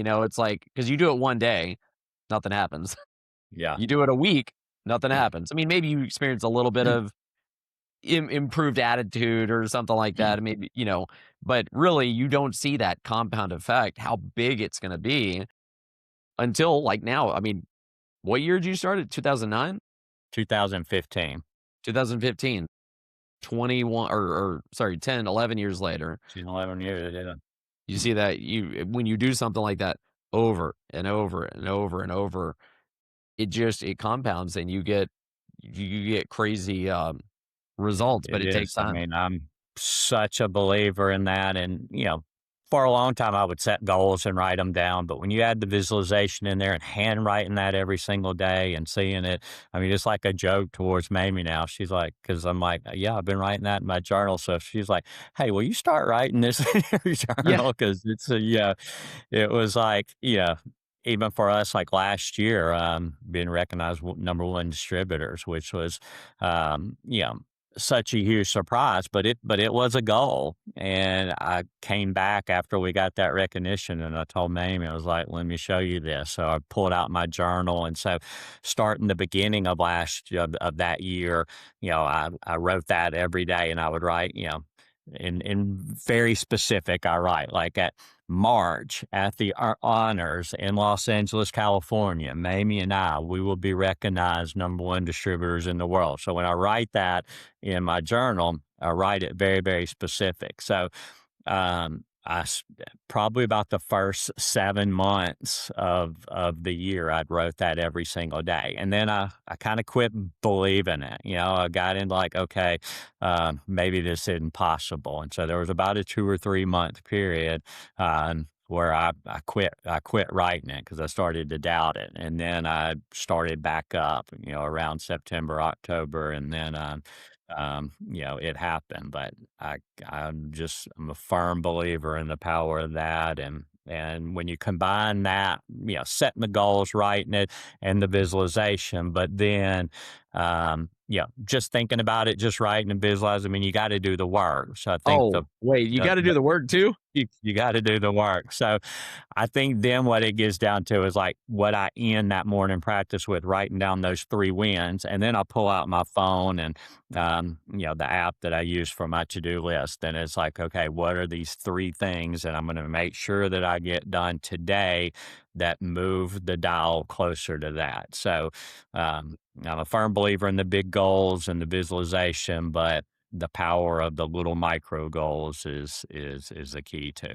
It's like, because you do it one day, nothing happens. Yeah. You do it a week, nothing happens. I mean, maybe you experience a little bit of improved attitude or something like that, maybe, but really you don't see that compound effect, how big it's gonna be until, like, now. I mean, what year did you start it? 2009? 2015. 2015. 21, or sorry, 10, 11 years later, 10, 11 years, yeah. you see that when you do something like that over and over and over and over, it compounds and you get crazy, results, but It it takes is. I time. mean, I'm such a believer in that. And, for a long time, I would set goals and write them down. But when you add the visualization in there and handwriting that every single day and seeing it, I mean, it's like a joke towards Mamie now. She's like, because I'm like, yeah, I've been writing that in my journal. So she's like, hey, will you start writing this in your Yeah. journal? Because it was like, even for us, like last year, being recognized number one distributors, which was, such a huge surprise, but it was a goal. And I came back after we got that recognition and I told Mamie, I was like, let me show you this. So I pulled out my journal. And so starting the beginning of of that year, I wrote that every day and I would write, in very specific, I write like at March at the honors in Los Angeles, California. Mamie and I, we will be recognized number one distributors in the world. So when I write that in my journal, I write it very, very specific. So probably about the first 7 months of the year, I wrote that every single day, and then I kind of quit believing it. I got into like, okay, maybe this isn't possible, and so there was about a 2 or 3 month period. Where I quit writing it because I started to doubt it, and then I started back up, around September, October, and then it happened. But I'm a firm believer in the power of that. And when you combine that, setting the goals, writing it, and the visualization, but then, just thinking about it, just writing and visualizing, I mean, you got to do the work. So I think Oh, wait, you gotta do the work too? you got to do the work. So I think then what it gets down to is like what I end that morning practice with, writing down those 3 wins. And then I'll pull out my phone and, the app that I use for my to-do list. And it's like, okay, what are these 3 things that I'm going to make sure that I get done today that move the dial closer to that? So, I'm a firm believer in the big goals and the visualization, but the power of the little micro goals is the key too.